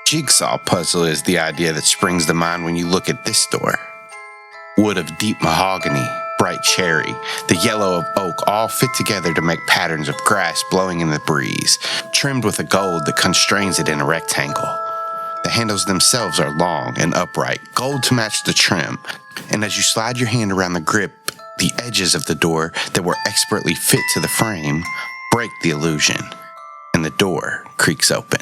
Jigsaw puzzle is the idea that springs to mind when you look at this door. Wood of deep mahogany, bright cherry, the yellow of oak all fit together to make patterns of grass blowing in the breeze, trimmed with a gold that constrains it in a rectangle. The handles themselves are long and upright, gold to match the trim, and as you slide your hand around the grip, the edges of the door that were expertly fit to the frame break the illusion, and the door creaks open.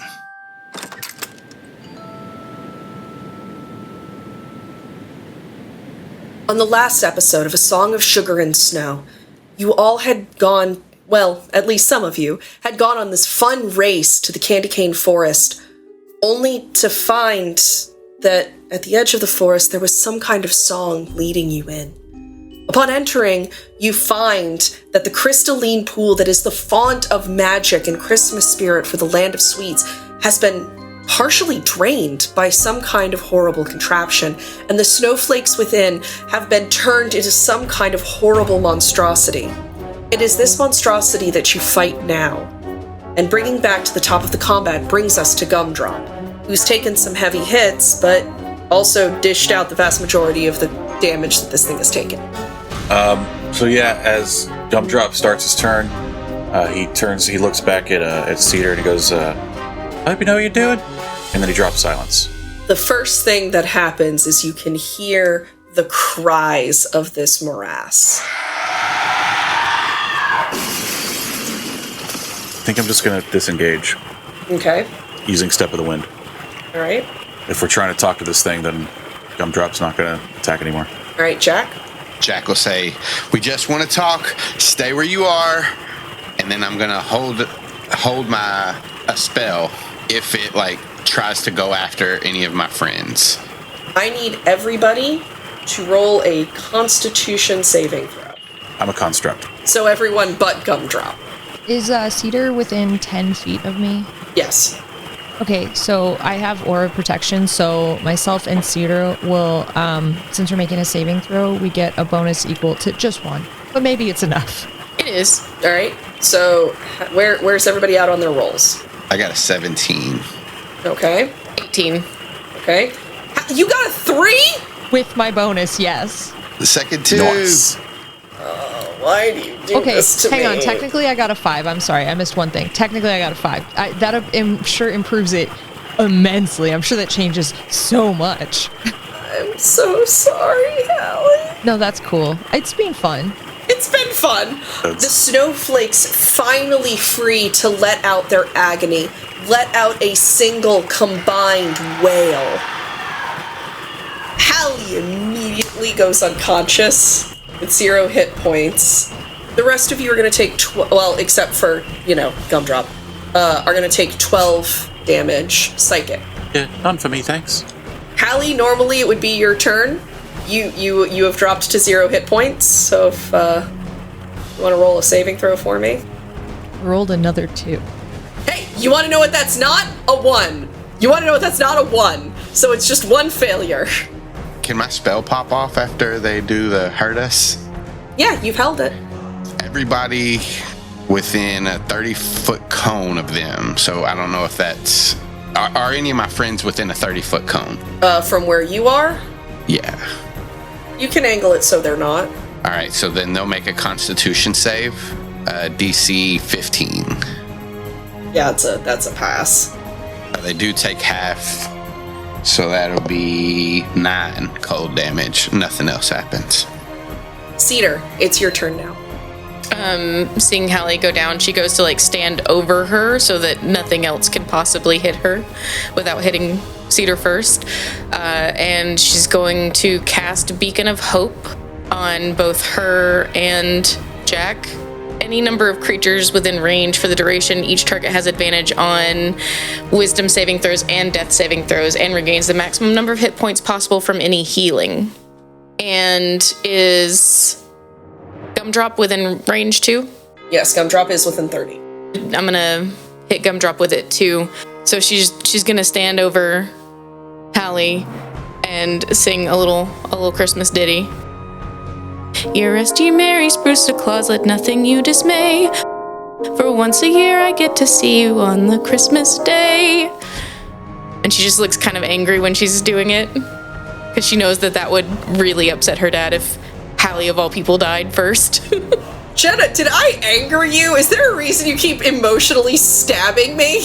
On the last episode of A Song of Sugar and Snow, you all had gone, well, at least some of you, had gone on this fun race to the candy cane forest, only to find that at the edge of the forest there was some kind of song leading you in. Upon entering, you find that the crystalline pool that is the font of magic and Christmas spirit for the Land of Sweets has been partially drained by some kind of horrible contraption, and the snowflakes within have been turned into some kind of horrible monstrosity. It is this monstrosity that you fight now. And bringing back to the top of the combat brings us to G.U.M.D.R.O.P, who's taken some heavy hits, but also dished out the vast majority of the damage that this thing has taken. As G.U.M.D.R.O.P starts his turn, he looks back at Cedar and he goes, I hope you know what you're doing. And then he drops silence. The first thing that happens is you can hear the cries of this morass. I think I'm just going to disengage. Okay. Using Step of the Wind. All right. If we're trying to talk to this thing, then G.U.M.D.R.O.P's not going to attack anymore. All right, Jack? Jack will say, we just want to talk, stay where you are, and then I'm going to hold a spell if it, tries to go after any of my friends. I need everybody to roll a Constitution saving throw. I'm a construct. So everyone but G.U.M.D.R.O.P. Is Cedar within 10 feet of me? Yes. Okay, so I have aura protection, so myself and Cedar will, since we're making a saving throw, we get a bonus equal to just one. But maybe it's enough. It is. All right. So where's everybody out on their rolls? I got a 17. Okay. 18. Okay. You got a 3? With my bonus, yes. The second 2. Nice. Why do you do this to me? Hang on. Technically, I got a 5. I'm sorry. I missed one thing. Technically, I got a 5. That I'm sure improves it immensely. I'm sure that changes so much. I'm so sorry, Halley. No, that's cool. It's been fun. It's been fun. The snowflakes finally free to let out their agony, let out a single combined wail. Halley immediately goes unconscious with 0 hit points. The rest of you are going to take, except for, G.U.M.D.R.O.P, are going to take 12 damage psychic. Yeah, none for me, thanks. Halley, normally it would be your turn. You have dropped to 0 hit points, so if you want to roll a saving throw for me. Rolled another 2. Hey, you want to know what that's not? A 1. You want to know what that's not? A 1. So it's just 1 failure. Can my spell pop off after they do the hurt us? Yeah, you've held it. Everybody within a 30-foot cone of them, so I don't know if that's... Are any of my friends within a 30-foot cone? From where you are? Yeah. You can angle it so they're not. All right, so then they'll make a Constitution save, DC 15. Yeah, that's a pass. They do take half, so that'll be 9 cold damage. Nothing else happens. Cedar, it's your turn now. Seeing Halley go down, she goes to stand over her so that nothing else can possibly hit her without hitting Cedar first. And she's going to cast Beacon of Hope on both her and Jack. Any number of creatures within range for the duration, each target has advantage on wisdom saving throws and death saving throws and regains the maximum number of hit points possible from any healing. And is Gum-Drop within range too? Yes, G.U.M.D.R.O.P is within 30. I'm gonna hit Gum-Drop with it too. So she's gonna stand over Halley and sing a little Christmas ditty. Year rest ye merry, spruce to claus, let nothing you dismay. For once a year I get to see you on the Christmas day. And she just looks kind of angry when she's doing it, because she knows that would really upset her dad if Halley of all people died first. Jenna, did I anger you? Is there a reason you keep emotionally stabbing me?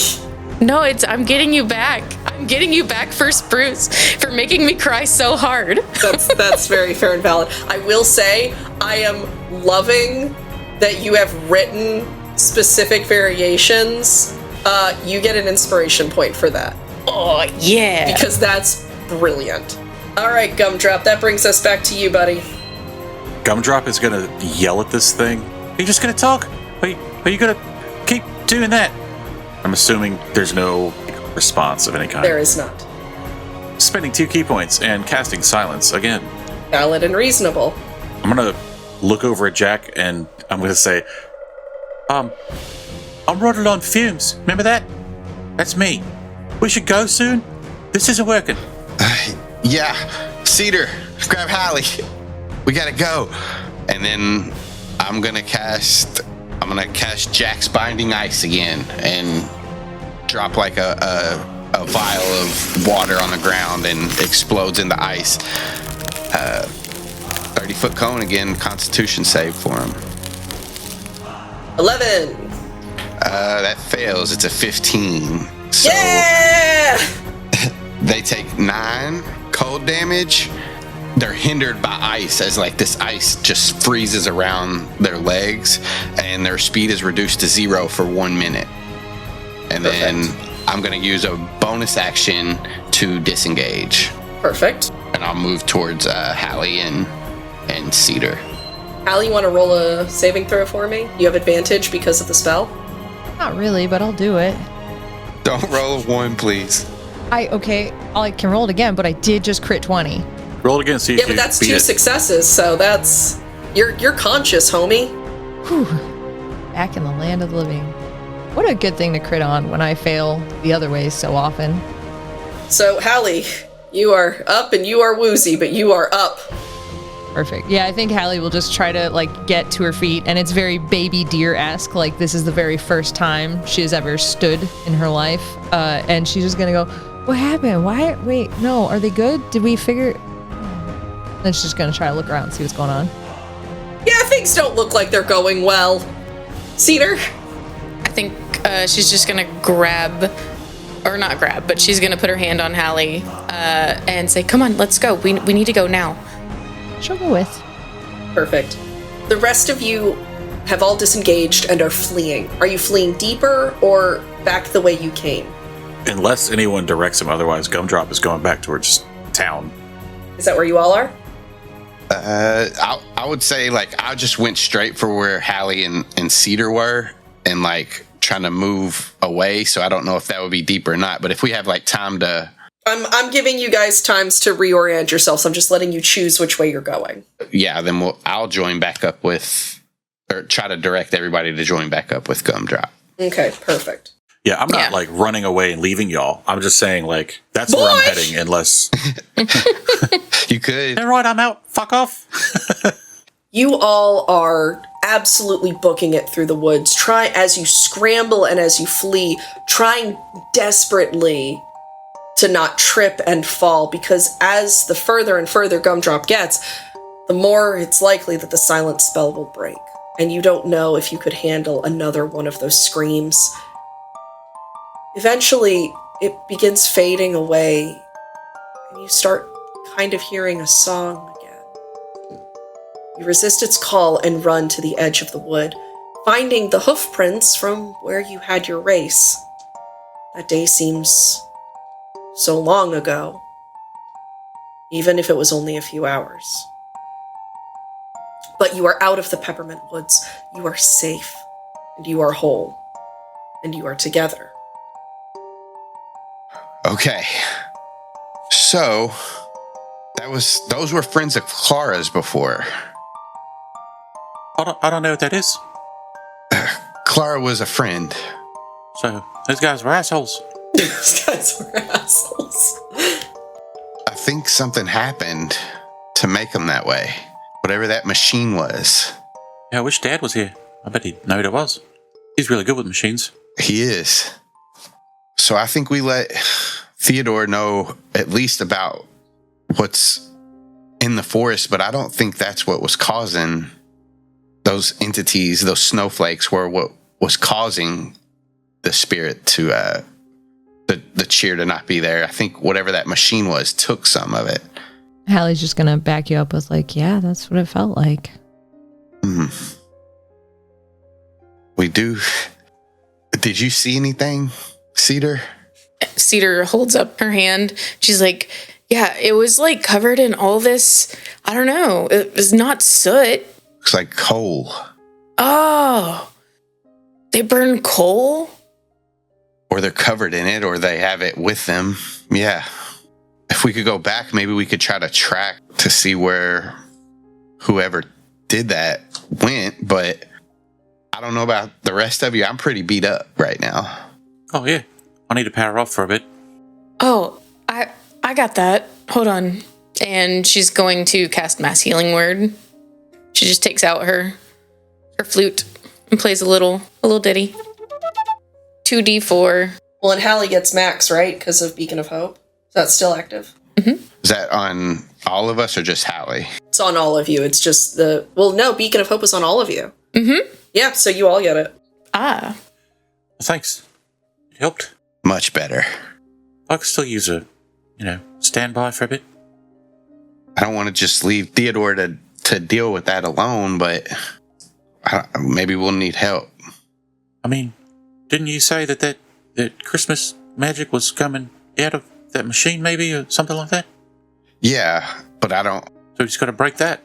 No, I'm getting you back. I'm getting you back for Spruce, for making me cry so hard. That's very fair and valid. I will say, I am loving that you have written specific variations. You get an inspiration point for that. Oh, yeah. Because that's brilliant. All right, G.U.M.D.R.O.P, that brings us back to you, buddy. G.U.M.D.R.O.P is gonna yell at this thing. Are you just gonna talk? Are you gonna keep doing that? I'm assuming there's no response of any kind. There is not. Spending 2 key points and casting silence again. Valid and reasonable. I'm gonna look over at Jack and I'm gonna say, I'm running on fumes. Remember that? That's me. We should go soon. This isn't working. Yeah, Cedar, grab Halley. We gotta go. And then I'm gonna cast Jack's Binding Ice again and drop like a vial of water on the ground and explodes into ice. 30-foot cone again, Constitution save for him. 11. That fails. It's a 15. So Yeah! they take 9 cold damage. They're hindered by ice, as like this ice just freezes around their legs, and their speed is reduced to 0 for 1 minute. And then I'm going to use a bonus action to disengage. Perfect. And I'll move towards Halley and Cedar. Halley, you want to roll a saving throw for me? You have advantage because of the spell? Not really, but I'll do it. Don't roll a 1, please. I can roll it again, but I did just crit 20. Roll it again, see if Yeah, but that's 2 successes, so that's... You're conscious, homie. Whew. Back in the land of the living. What a good thing to crit on when I fail the other ways so often. So, Halley, you are up and you are woozy, but you are up. Perfect. Yeah, I think Halley will just try to get to her feet, and it's very Baby Deer-esque. Like, this is the very first time she has ever stood in her life, and she's just gonna go, "What happened? Why? Wait, no, are they good? Did we figure?" Then she's just gonna try to look around and see what's going on. Yeah, things don't look like they're going well. Cedar? I think she's just gonna grab, or not grab, but she's gonna put her hand on Halley and say, "Come on, let's go. We need to go now." She'll go with. Perfect. The rest of you have all disengaged and are fleeing. Are you fleeing deeper or back the way you came? Unless anyone directs him, otherwise Gum-Drop is going back towards town. Is that where you all are? I would say I just went straight for where Halley and Cedar were and trying to move away. So I don't know if that would be deep or not. But if we have time to, I'm giving you guys times to reorient yourselves. I'm just letting you choose which way you're going. Yeah, then I'll join back up with, or try to direct everybody to join back up with Gum-Drop. Okay, perfect. Yeah, I'm not running away and leaving y'all. I'm just saying that's where I'm heading unless you could. All right, I'm out. Fuck off. You all are absolutely booking it through the woods. Try as you scramble and as you flee, trying desperately to not trip and fall, because as the further and further Gum-Drop gets, the more it's likely that the silent spell will break. And you don't know if you could handle another one of those screams. Eventually, it begins fading away, and you start kind of hearing a song again. You resist its call and run to the edge of the wood, finding the hoof prints from where you had your race. That day seems so long ago, even if it was only a few hours. But you are out of the Peppermint Woods. You are safe, and you are whole, and you are together. Okay. So, those were friends of Clara's before. I don't know what that is. Clara was a friend. So, those guys were assholes. These guys were assholes. I think something happened to make them that way. Whatever that machine was. Yeah, I wish Dad was here. I bet he'd know what it was. He's really good with machines. He is. So I think we let Theodore know at least about what's in the forest, but I don't think that's what was causing those entities, those snowflakes, were what was causing the spirit to, the cheer to not be there. I think whatever that machine was took some of it. Hallie's just gonna back you up with like, yeah, that's what it felt like. We do. Did you see anything, Cedar? Cedar holds up her hand. She's like, yeah, it was like covered in all this, I don't know, it was not soot. Looks like coal. Oh, they burn coal? Or they're covered in it, or they have it with them. Yeah. If we could go back, maybe we could try to track to see where whoever did that went, but I don't know about the rest of you. I'm pretty beat up right now. Oh, yeah. I need to power off for a bit. Oh, I got that. Hold on. And she's going to cast Mass Healing Word. She just takes out her flute and plays a little ditty. 2d4. Well, and Halley gets max, right? Because of Beacon of Hope. Is that still active? Mm-hmm. Is that on all of us or just Halley? It's on all of you. It's just no, Beacon of Hope is on all of you. Mm-hmm. Yeah, so you all get it. Ah. Thanks. It helped. Much better. I could still use a, standby for a bit. I don't want to just leave Theodore to deal with that alone, but maybe we'll need help. I mean, didn't you say that Christmas magic was coming out of that machine, maybe, or something like that? Yeah, but I don't. So we just got to break that.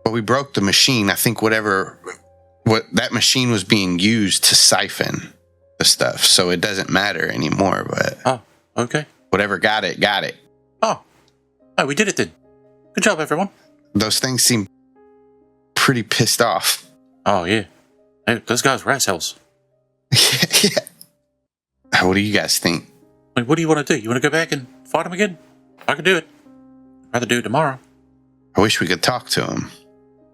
But we broke the machine. I think what that machine was being used to siphon the stuff, so it doesn't matter anymore. But Oh, okay. whatever got it. Oh, we did it then. Good job, everyone. Those things seem pretty pissed off. Oh, yeah. Hey, those guys were assholes. Yeah. What do you guys think? I mean, what do you want to do? You want to go back and fight them again? I could do it. I'd rather do it tomorrow. I wish we could talk to him.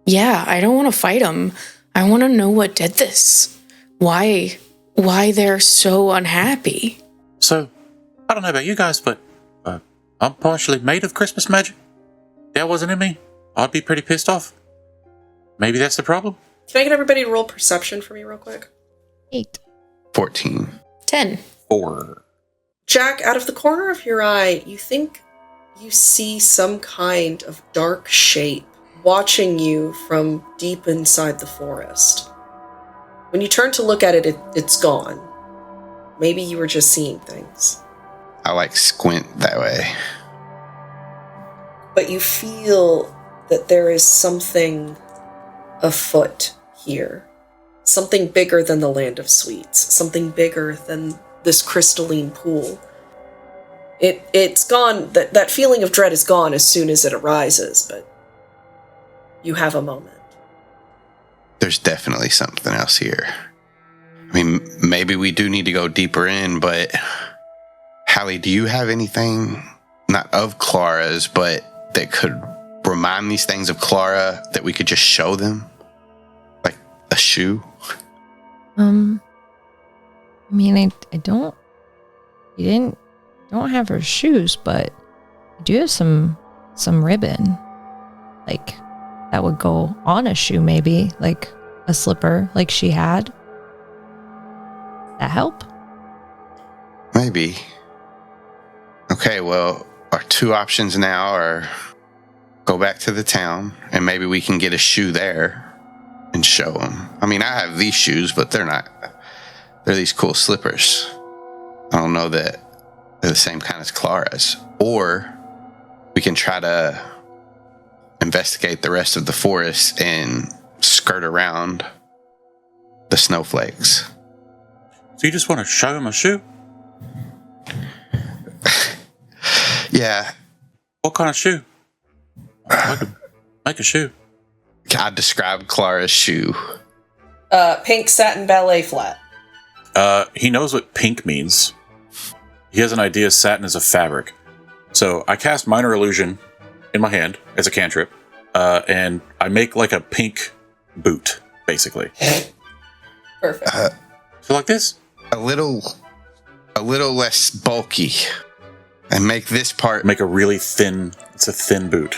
Yeah, I don't want to fight them. I want to know what did this. Why they're so unhappy. So, I don't know about you guys, but I'm partially made of Christmas magic. If that wasn't in me, I'd be pretty pissed off. Maybe that's the problem? Can I get everybody to roll perception for me real quick? 8. 14. 10. 4. Jack, out of the corner of your eye, you think you see some kind of dark shape watching you from deep inside the forest. When you turn to look at it, it's gone. Maybe you were just seeing things. I squint that way. But you feel that there is something afoot here. Something bigger than the Land of Sweets. Something bigger than this crystalline pool. It's gone. That feeling of dread is gone as soon as it arises, but you have a moment. There's definitely something else here. I mean, maybe we do need to go deeper in, but Halley, do you have anything, not of Clara's, but that could remind these things of Clara that we could just show them? Like a shoe? I mean, I don't. You don't have her shoes, but you do have some ribbon, like that would go on a shoe, maybe like a slipper, like she had. That help? Maybe. Okay, well, our two options now are go back to the town and maybe we can get a shoe there and show them. I mean, I have these shoes, but they're these cool slippers. I don't know that they're the same kind as Clara's. Or we can try to investigate the rest of the forest and skirt around the snowflakes. So you just want to show him a shoe? Yeah. What kind of shoe? I could make a shoe. I describe Clara's shoe. Pink satin ballet flat. He knows what pink means. He has an idea satin is a fabric. So I cast Minor Illusion in my hand as a cantrip, and I make like a pink boot, basically. Perfect. So like this? A little less bulky. And make this part... Make a really thin... It's a thin boot.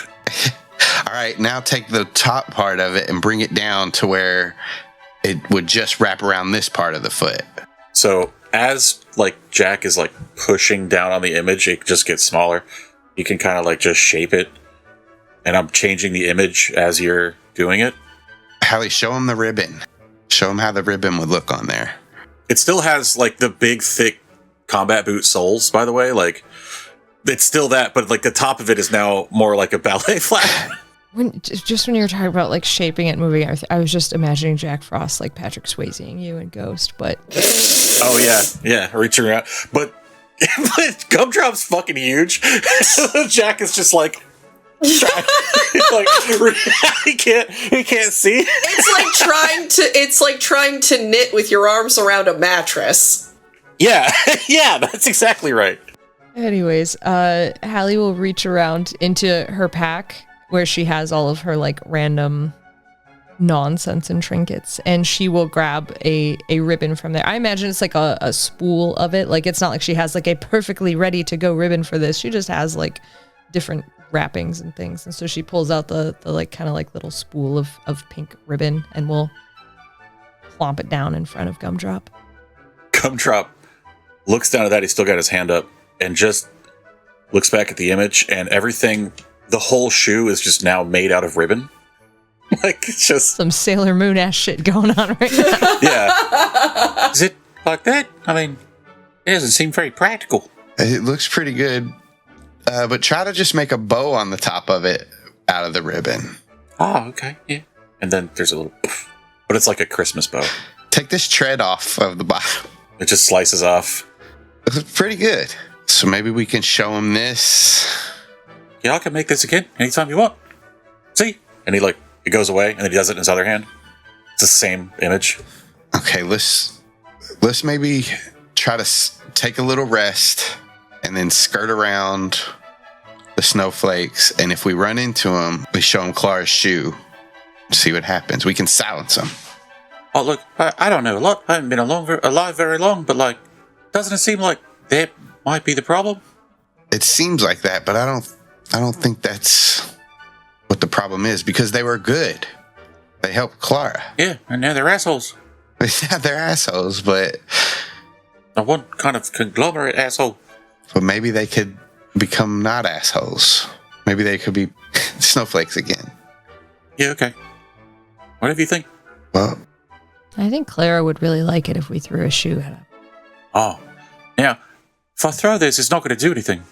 All right, now take the top part of it and bring it down to where it would just wrap around this part of the foot. So as like Jack is like pushing down on the image, it just gets smaller. You can kind of like just shape it. And I'm changing the image as you're doing it. Halley, show him the ribbon. Show him how the ribbon would look on there. It still has like the big, thick combat boot soles, by the way. Like it's still that, but like the top of it is now more like a ballet flat. Just when you were talking about like shaping it, moving everything, I was just imagining Jack Frost like Patrick Swayzeing you and Ghost, but oh yeah, reaching around. But Gum-Drop's fucking huge. Jack is just like he can't see. It's like trying to knit with your arms around a mattress. Yeah, that's exactly right. Anyways, Halley will reach around into her pack where she has all of her like random nonsense and trinkets, and she will grab a ribbon from there. I imagine it's like a spool of it. Like it's not like she has like a perfectly ready to go ribbon for this. She just has like different wrappings and things, and so she pulls out the like kind of like little spool of pink ribbon and will plomp it down in front of Gum-Drop. Gum-Drop looks down at that. He's still got his hand up and just looks back at the image, and everything, the whole shoe is just now made out of ribbon. Like it's just some Sailor Moon ass shit going on right now. Yeah. Is it like that? I mean, it doesn't seem very practical. It looks pretty good. But try to just make a bow on the top of it out of the ribbon. Oh, okay. Yeah. And then there's a little poof, but it's like a Christmas bow. Take this tread off of the bottom. It just slices off. It looks pretty good. So maybe we can show him this. Yeah, I can make this again anytime you want. See? And he like, it goes away and then he does it in his other hand. It's the same image. Okay, let's maybe try to take a little rest and then skirt around the snowflakes. And if we run into them, we show them Clara's shoe. See what happens. We can silence them. Oh, look, I don't know a lot. I haven't been alive very long, but like, doesn't it seem like that might be the problem? It seems like that, but I don't think that's what the problem is, because they were good. They helped Clara. Yeah, and now they're assholes. Yeah, they're assholes, but one kind of conglomerate asshole. But maybe they could become not assholes. Maybe they could be snowflakes again. Yeah, okay. Whatever you think. Well, I think Clara would really like it if we threw a shoe at him. Oh, now, if I throw this, it's not going to do anything.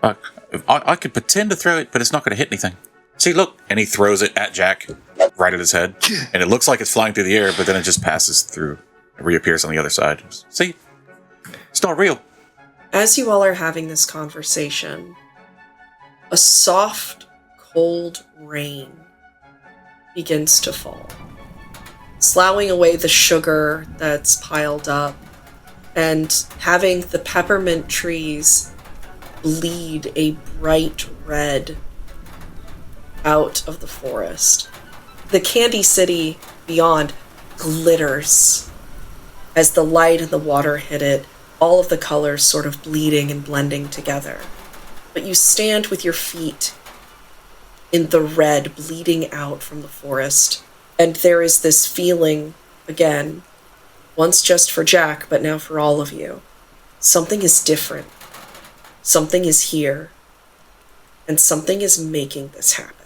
I could pretend to throw it, but it's not going to hit anything. See, look. And he throws it at Jack, right at his head. And it looks like it's flying through the air, but then it just passes through and reappears on the other side. See? It's not real. As you all are having this conversation, a soft, cold rain begins to fall, sloughing away the sugar that's piled up and having the peppermint trees bleed a bright red out of the forest. The Candy City beyond glitters as the light and the water hit it, all of the colors sort of bleeding and blending together. But you stand with your feet in the red bleeding out from the forest, and there is this feeling, again, once just for Jack, but now for all of you. Something is different. Something is here. And something is making this happen.